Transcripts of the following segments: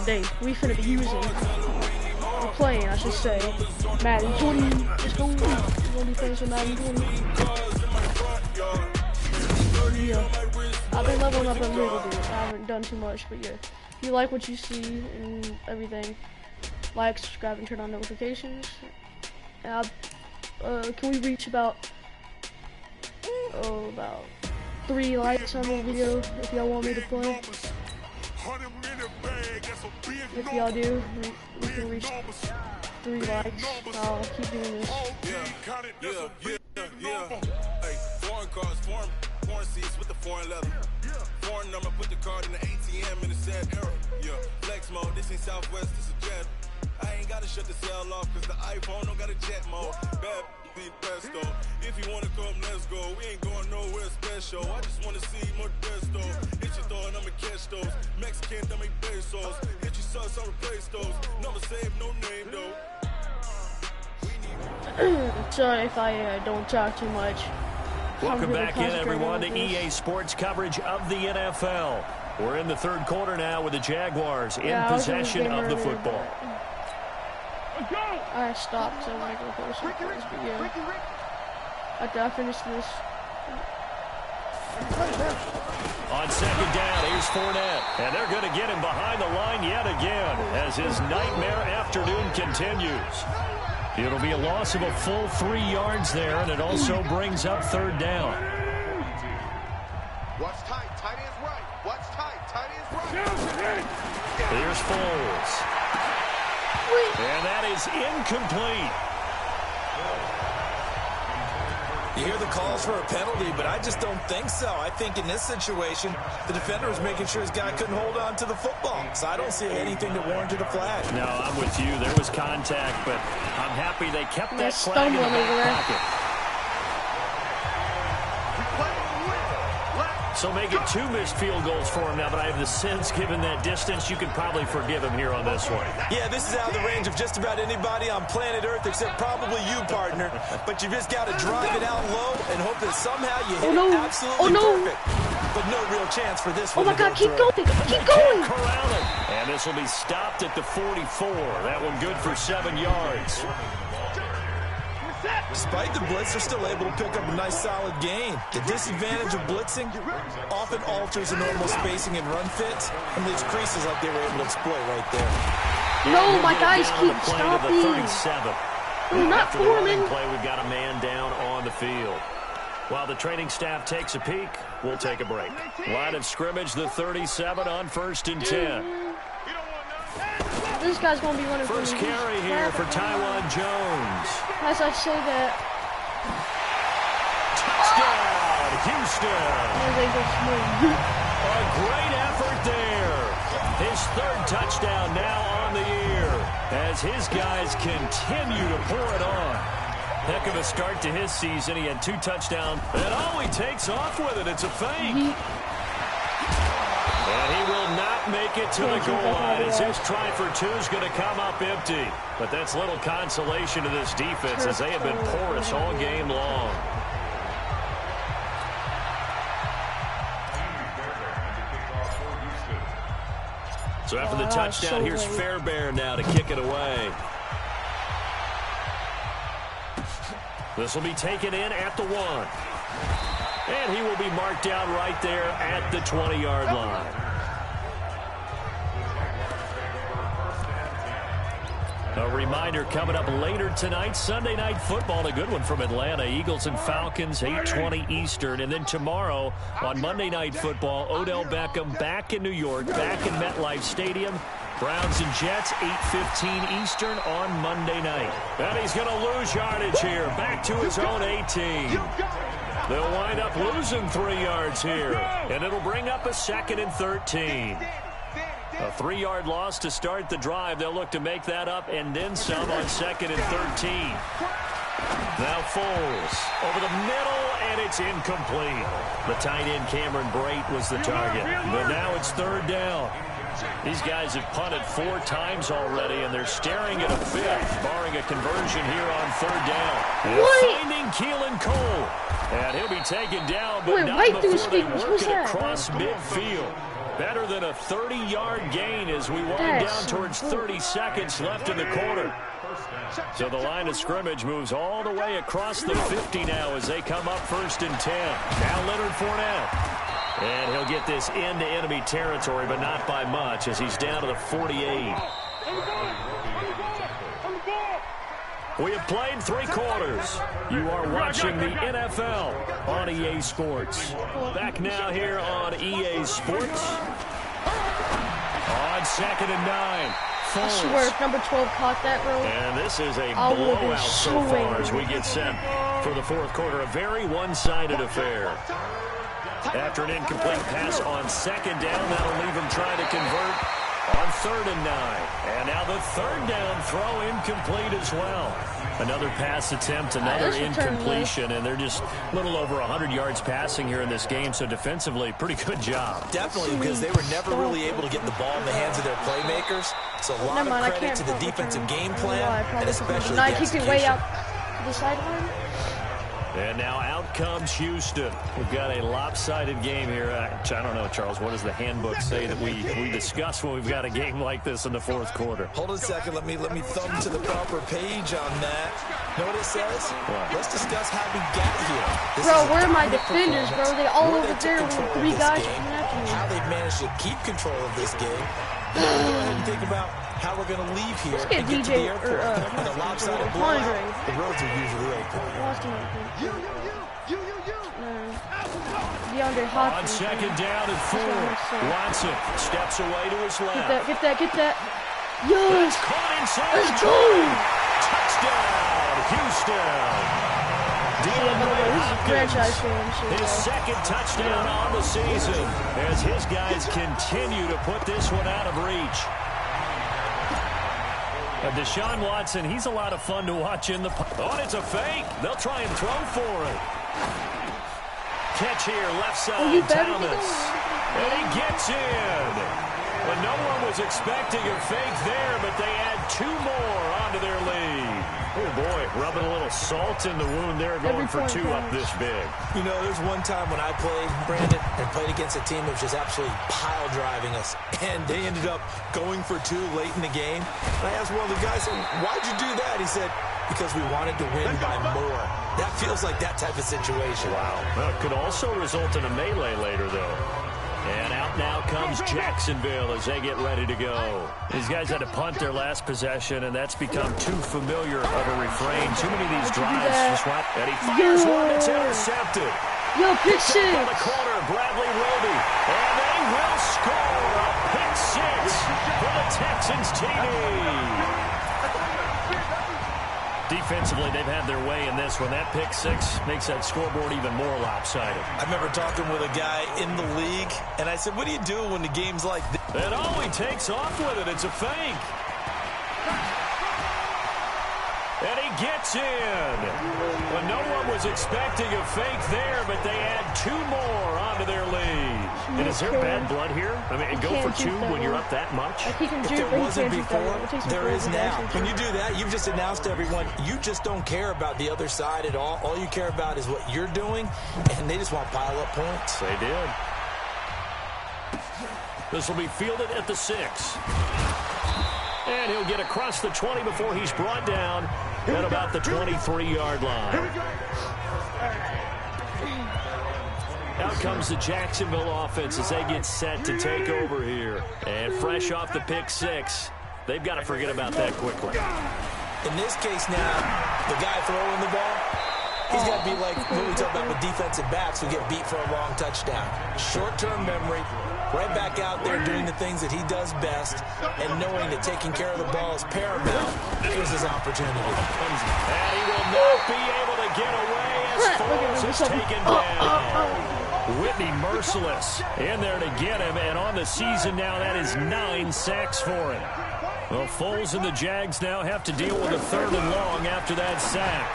today. We finna be using, or playing, I should say, Madden 20. Let's go. We're gonna be playing some Madden 20. Yeah, I've been leveling up a little bit. I haven't done too much, but yeah. If you like what you see and everything, like, subscribe, and turn on notifications. And can we reach about 3 likes on the video if y'all want me to play? If y'all do, we can reach 3 likes. I'll keep doing this. Foreign cars, foreign seats with the foreign leather. Foreign number, put the card in the ATM in the sad era. Yeah, flex mode, this ain't Southwest, this is Jet. I ain't gotta shut the cell off, cause the iPhone don't got a jet mode. Bad beat pesto. If you wanna come, let's go. We ain't going nowhere special. I just wanna see more desto. Hit your thought, I'ma catch those. Mexican, dummy pesos. Hit your sauce, I'll replace those. Number save, no name though. Sorry if I don't talk too much. Welcome back in, everyone, to EA Sports coverage of the NFL. We're in the third quarter now with the Jaguars in possession of the football. I stopped, so I go close, but yeah. After I finish this. On second down, here's Fournette. And they're going to get him behind the line yet again as his nightmare afternoon continues. It'll be a loss of a full 3 yards there, and it also brings up third down. Watch tight, tight end's right. Watch tight, tight end's right. Here's Foles. And that is incomplete. You hear the calls for a penalty, but I just don't think so. I think in this situation, the defender was making sure his guy couldn't hold on to the football. So I don't see anything that warranted a flag. No, I'm with you. There was contact, but I'm happy they kept that flag in the back pocket. So make it 2 missed field goals for him now, but I have the sense, given that distance, you could probably forgive him here on this one. Yeah, this is out of the range of just about anybody on planet Earth except probably you, partner. But you just got to drive it out low and hope that somehow you hit it absolutely perfect. But no real chance for this one. Oh my God, keep going, keep going. Corral it. And this will be stopped at the 44. That one good for 7 yards. Despite the blitz, they're still able to pick up a nice solid gain. The disadvantage of blitzing often alters the normal spacing and run fits and leaves creases like they were able to exploit right there. No, my guys keep stopping. No, not Foreman. We've got a man down on the field. While the training staff takes a peek, we'll take a break. Line of scrimmage, the 37 on 1st and 10. This guy's gonna be running first carry here for Taiwan Jones. As I say that. Touchdown, Houston. A great effort there. His 3rd touchdown now on the year as his guys continue to pour it on. Heck of a start to his season. He had 2 touchdowns. And all he takes off with it, it's a fake. And he will not make it to the goal line as his try for 2 is going to come up empty. But that's little consolation to this defense as they have been porous all game long. So after the touchdown, here's Fairbairn now to kick it away. This will be taken in at the 1. And he will be marked down right there at the 20-yard line. A reminder coming up later tonight, Sunday Night Football, a good one from Atlanta. Eagles and Falcons, 8:20 Eastern. And then tomorrow on Monday Night Football, Odell Beckham back in New York, back in MetLife Stadium. Browns and Jets, 8:15 Eastern on Monday night. And he's going to lose yardage here, back to his own 18. They'll wind up losing 3 yards here, and it'll bring up a 2nd and 13. A 3-yard loss to start the drive. They'll look to make that up and then some on 2nd and 13. Now Foles over the middle, and it's incomplete. The tight end Cameron Brate was the target, but now it's 3rd down. These guys have punted 4 times already, and they're staring at a 5th, barring a conversion here on 3rd down. Finding Keelan Cole. And he'll be taken down, but not before they work it across midfield. Better than a 30-yard gain as we wind down towards 30 seconds left in the quarter. So the line of scrimmage moves all the way across the 50 now as they come up 1st and 10. Now Leonard Fournette. And he'll get this into enemy territory, but not by much as he's down to the 48. We have played 3 quarters. You are watching the NFL on EA Sports. Back now here on EA Sports. On 2nd and 9. I swear if number 12 caught that, bro. And this is a blowout so far as we get set for the 4th quarter. A very one-sided affair. After an incomplete pass on 2nd down, that'll leave him trying to convert on 3rd and 9. And now the 3rd down throw incomplete as well. Another pass attempt, another incompletion, and they're just a little over 100 yards passing here in this game, so defensively, pretty good job. Definitely, because they were never really able to get the ball in the hands of their playmakers, so a lot of credit to the defensive game plan, and especially the execution. Way out to the sideline. And now out comes Houston. We've got a lopsided game here. I don't know, Charles, what does the handbook say that we discuss when we've got a game like this in the 4th quarter? Hold on a second. Let me thumb to the proper page on that. Know what it says? What? Let's discuss how we got here. Bro, where are my defenders, bro? They all over there with 3 guys coming after me. How they've managed to keep control of this game. Go ahead and think about how we're going to leave here and get to the airport. And a lopsided blowout, the roads are usually open. DeAndre Hopkins. On 2nd down and 4. Watson steps away to his left. Get that. Yes! Let's go! Touchdown, Houston! His 2nd touchdown on the season as his guys continue to put this one out of reach. Deshaun Watson, he's a lot of fun to watch in the... Oh, it's a fake. They'll try and throw for it. Catch here, left side, Thomas. And he gets in. Well, no one was expecting a fake there, but they add 2 more onto their lead. Oh, boy, rubbing a little salt in the wound there, going for 2 up this big. You know, there's one time when I played, Brandon, and played against a team that was just absolutely pile driving us, and they ended up going for 2 late in the game. And I asked one of the guys, why'd you do that? He said, because we wanted to win by more. That feels like that type of situation. Wow. Well, it could also result in a melee later, though. And out now comes Jacksonville as they get ready to go. These guys had to punt their last possession, and that's become too familiar of a refrain. Too many of these drives just went. And he fires one that's intercepted. Pick 6. On the corner, Bradley Roby. And they will score a pick 6 for the Texans TD. Defensively, they've had their way in this one. That pick 6 makes that scoreboard even more lopsided. I remember talking with a guy in the league, and I said, what do you do when the game's like this? And he takes off with it. It's a fake. And he gets in. Well, no one was expecting a fake there, but they add 2 more onto their lead. And is there bad blood here? I mean, go for 2 when you're up that much? If there wasn't before, there is now. When you do that, you've just announced to everyone, you just don't care about the other side at all. All you care about is what you're doing, and they just want to pile up points. They did. This will be fielded at the 6. And he'll get across the 20 before he's brought down at about the 23-yard line. Out comes the Jacksonville offense as they get set to take over here. And fresh off the pick 6, they've got to forget about that quickly. In this case now, the guy throwing the ball, he's got to be like what we talk about with defensive backs who get beat for a long touchdown. Short-term memory, right back out there doing the things that he does best, and knowing that taking care of the ball is paramount. Here's his opportunity. And he will not be able to get away as Foles is taken down. Whitney merciless in there to get him, and on the season now, that is 9 sacks for him. Well, Foles and the Jags now have to deal with a 3rd and long after that sack.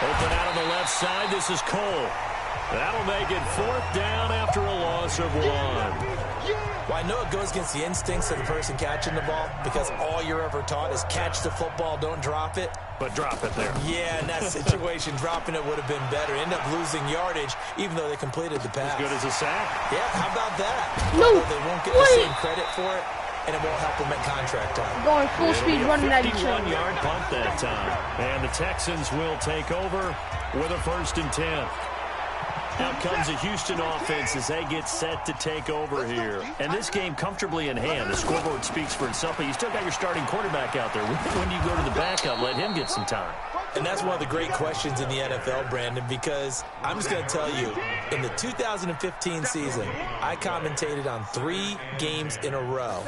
Open out on the left side, this is Cole. That'll make it 4th down after a loss of 1. Well, I know it goes against the instincts of the person catching the ball because all you're ever taught is catch the football, don't drop it. But drop it there. Yeah, in that situation, dropping it would have been better. End up losing yardage, even though they completed the pass. As good as a sack. Yeah, how about that? No. Although they won't get the same credit for it, and it won't help them at contract time. Going full speed, running at each other. 51-yard punt that time. And the Texans will take over with a 1st and 10. Out comes the Houston offense as they get set to take over here. And this game comfortably in hand. The scoreboard speaks for itself, but you still got your starting quarterback out there. When do you go to the backup, let him get some time? And that's one of the great questions in the NFL, Brandon, because I'm just going to tell you, in the 2015 season, I commentated on 3 games in a row.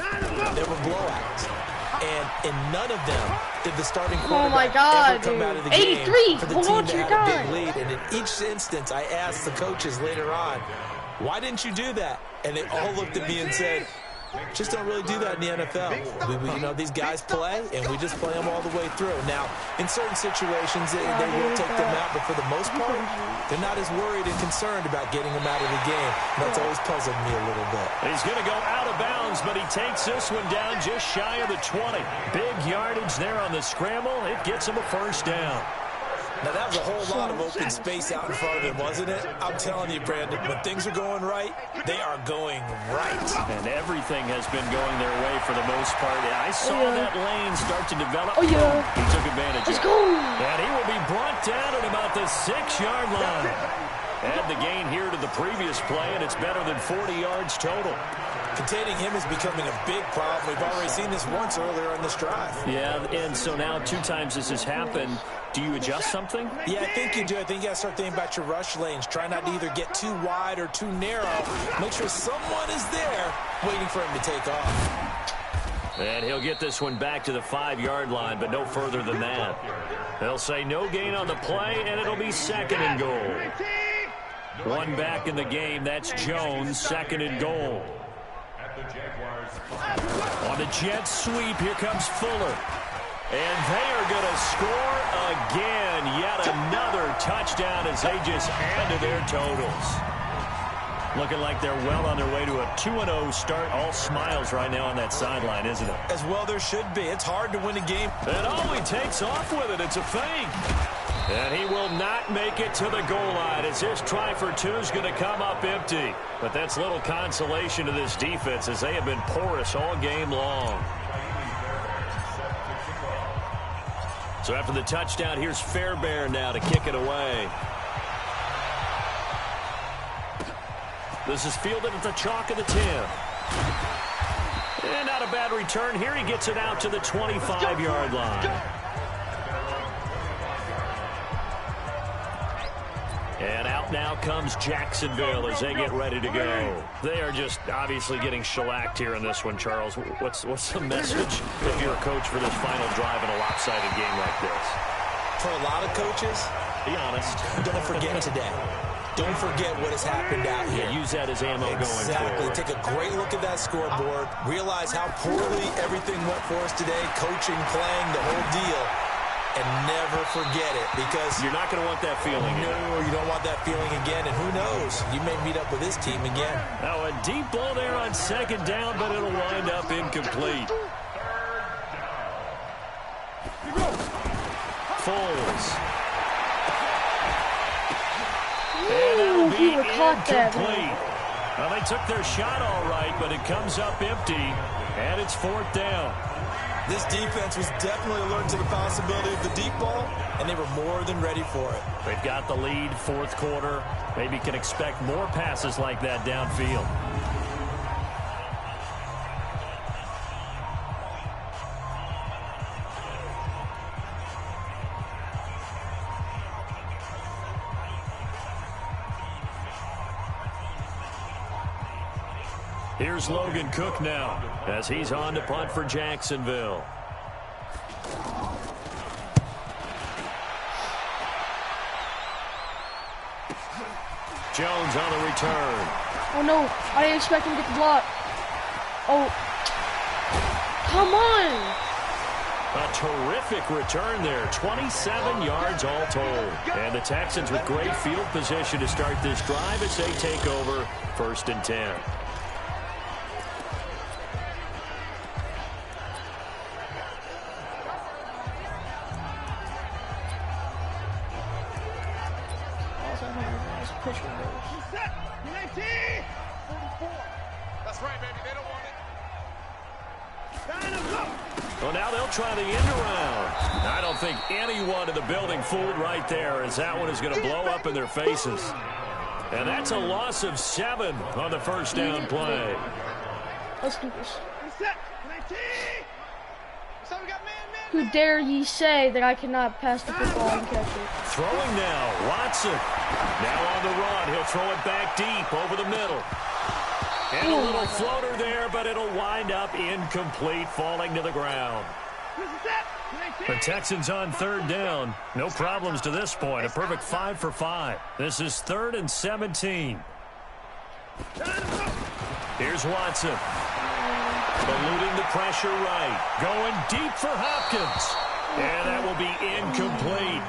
There were blowouts. And in none of them did the starting quarterback ever come out of the game 83. for the team to have a big lead. And in each instance, I asked the coaches later on, why didn't you do that? And they all looked at me and said, just don't really do that in the NFL. You know, these guys play, and we just play them all the way through. Now, in certain situations, they will take them out, but for the most part, they're not as worried and concerned about getting them out of the game. And that's always puzzled me a little bit. He's going to go out of bounds, but he takes this one down just shy of the 20. Big yardage there on the scramble. It gets him a 1st down. Now, that was a whole lot of open space out in front of him, wasn't it? I'm telling you, Brandon, when things are going right, they are going right. And everything has been going their way for the most part. I saw that lane start to develop. Oh, yeah. He took advantage of it. Let's go. And he will be brought down at about the 6-yard line. Add the gain here to the previous play, and it's better than 40 yards total. Containing him is becoming a big problem. We've already seen this once earlier in this drive. Yeah, and so now 2 times this has happened. Do you adjust something? Yeah, I think you do. I think you got to start thinking about your rush lanes. Try not to either get too wide or too narrow. Make sure someone is there waiting for him to take off. And he'll get this one back to the 5-yard line, but no further than that. They'll say no gain on the play, and it'll be 2nd and goal. 1 back in the game. That's Jones, 2nd and goal. On the jet sweep, here comes Fuller. And they are going to score again. Yet another touchdown as they just add to their totals. Looking like they're well on their way to a 2-0 start. All smiles right now on that sideline, isn't it? As well there should be. It's hard to win a game. And he takes off with it. It's a fake. And he will not make it to the goal line as his try for 2 is going to come up empty. But that's little consolation to this defense as they have been porous all game long. So after the touchdown, here's Fairbairn now to kick it away. This is fielded at the chalk of the 10. And not a bad return here. He gets it out to the 25-yard line. And out now comes Jacksonville as they get ready to go. They are just obviously getting shellacked here in this one, Charles. What's the message if you're a coach for this final drive in a lopsided game like this? For a lot of coaches, be honest. Don't forget today. Don't forget what has happened out here. Use that as ammo going forward. Exactly. Take a great look at that scoreboard. Realize how poorly everything went for us today. Coaching, playing, the whole deal. And never forget it, because you're not going to want that feeling again. No, you don't want that feeling again, and who knows? You may meet up with this team again. Now a deep ball there on 2nd down, but it'll wind up incomplete. Foles. And that'll be incomplete. Well, they took their shot all right, but it comes up empty, and it's 4th down. This defense was definitely alert to the possibility of the deep ball, and they were more than ready for it. They've got the lead, 4th quarter. Maybe can expect more passes like that downfield. Here's Logan Cook now as he's on to punt for Jacksonville. Jones on the return. Oh, no. I didn't expect him to get the block. Oh. Come on. A terrific return there. 27 yards all told. And the Texans with great field position to start this drive as they take over 1st and 10. That's right, baby. They don't want it. Well, now they'll try the end around. I don't think anyone in the building fooled right there, as that one is going to blow up in their faces. And that's a loss of 7 on the 1st down play. Let's do this. Who dare ye say that I cannot pass the football and catch it? Throwing now, Watson. Now on the run. He'll throw it back deep over the middle. And a little floater there, but it'll wind up incomplete, falling to the ground. The Texans on 3rd down. No problems to this point. A perfect 5 for 5. This is 3rd and 17. Here's Watson. Eluding the pressure right. Going deep for Hopkins. And that will be incomplete.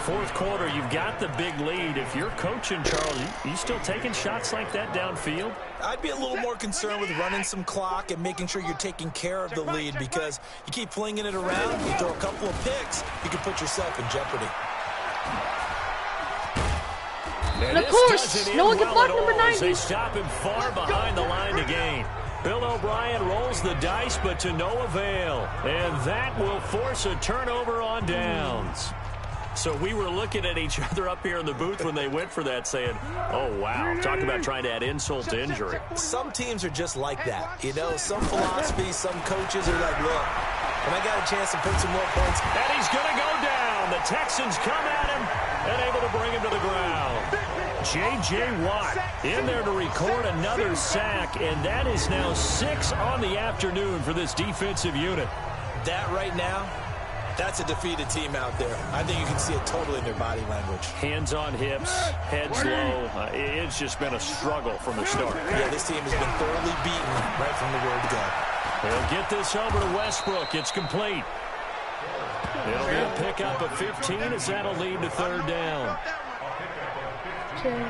4th quarter, you've got the big lead. If you're coaching, Charles, you still taking shots like that downfield? I'd be a little more concerned with running some clock and making sure you're taking care of the lead, because you keep flinging it around, you throw a couple of picks, you can put yourself in jeopardy. And of course, no one can block number 90. They stop him far behind the line to gain. Bill O'Brien rolls the dice, but to no avail. And that will force a turnover on downs. So we were looking at each other up here in the booth when they went for that, saying, oh, wow, talk about trying to add insult to injury. Some teams are just like that. You know, some philosophies, some coaches are like, look, when I got a chance to put some more points. And he's going to go down. The Texans come at him and able to bring him to the ground. J.J. Watt in there to record another sack, and that is now 6 on the afternoon for this defensive unit. That right now, that's a defeated team out there. I think you can see it totally in their body language. Hands on hips, heads low. It's just been a struggle from the start. Yeah, this team has been thoroughly beaten right from the word go. They'll get this over to Westbrook. It's complete. It'll be a pickup of 15 as that'll lead to 3rd down. 10, 8, 7,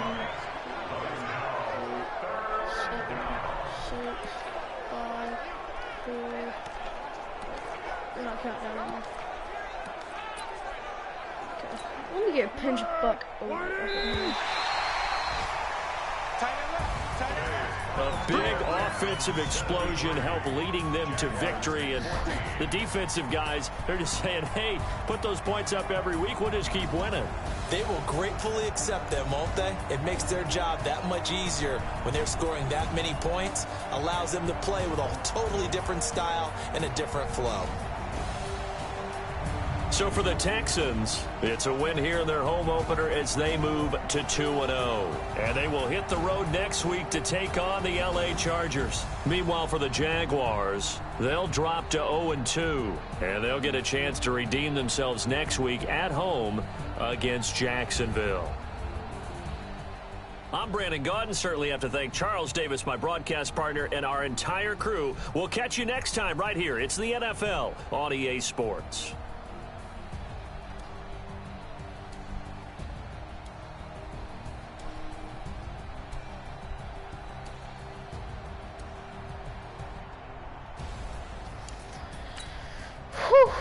6, 5, 4. We're not counting down anymore. Okay. Let me get a pinch buck over. A big offensive explosion helped leading them to victory. And the defensive guys, they're just saying, hey, put those points up every week. We'll just keep winning. They will gratefully accept them, won't they? It makes their job that much easier when they're scoring that many points. Allows them to play with a totally different style and a different flow. So for the Texans, it's a win here in their home opener as they move to 2-0. And they will hit the road next week to take on the LA Chargers. Meanwhile, for the Jaguars, they'll drop to 0-2. And they'll get a chance to redeem themselves next week at home against Jacksonville. I'm Brandon Gaudin. Certainly have to thank Charles Davis, my broadcast partner, and our entire crew. We'll catch you next time right here. It's the NFL on EA Sports. Whew.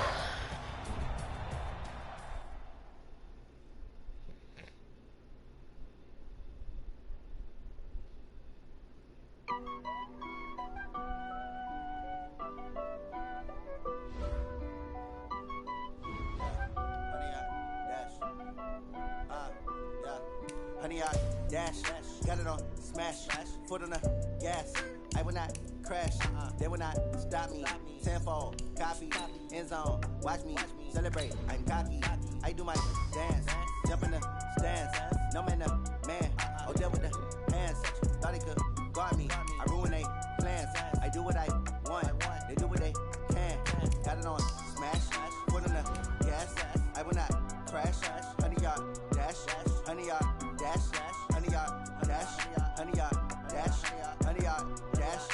Honey, I dash, got it on smash, foot on the gas. I will not crash, they will not stop me. Tenfold, copy, end zone, watch me celebrate. I'm cocky, I do my dance, jump in the stands. No man, the man, oh, deal with the hands. Thought he could guard me, I ruin they plans. I do what I want, they do what they can. Got it on smash, foot on the gas. I will not crash, honey, y'all dash, honey, y'all dash, honey, y'all dash, honey, y'all dash, honey, y'all dash,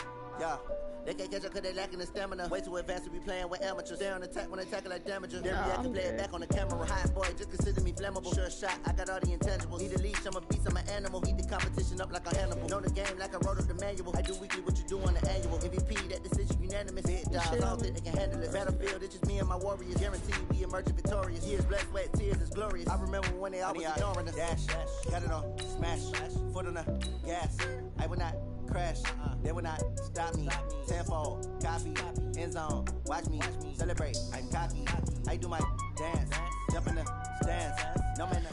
yeah. They can't catch up because they lacking the stamina. Way too advanced to be playing with amateurs. They're on attack when they tackle like damager. Then react and play it back on the camera. Hot boy, just consider me flammable. Sure shot, I got all the intangibles. Need a leash, I'm a beast, I'm an animal. Heat the competition up like a animal. Know the game like I wrote up the manual. I do weekly what you do on the annual. MVP, that decision unanimous. Big dogs, I don't think they can handle it. Battlefield, it's just me and my warriors. Guaranteed we emerge victorious. Years, blood, sweat, tears is glorious. I remember when they always ignoring us. Dash, got it on, smash, foot on the gas. I will not crash, they will not stop me. Tenfold, copy, end zone, watch me celebrate. I'm cocky, I do my dance, jump in the stands. No man.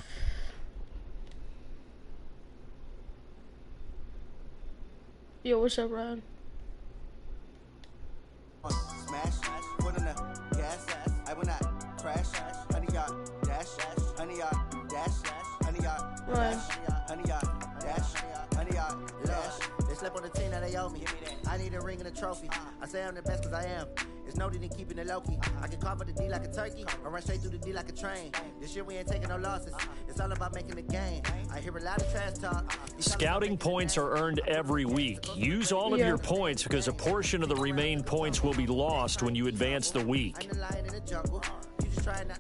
Yo, what's up, Ryan? Smash, foot on the gas. I will not crash. 100 yard dash, 100 yard dash, 100 yard dash, 100 yard dash, 100 yard dash. They slept on the team that they owe me. I need a ring and a trophy. I say I'm the best because I am. It's no need in keeping it low-key. I can carve the D like a turkey or run straight through the D like a train. This year we ain't taking no losses. It's all about making the game. I hear a lot of trash talk. Scouting points are earned every week. Use all of your points because a portion of the remaining points will be lost when you advance the week. I'm the lion in the jungle. You just try not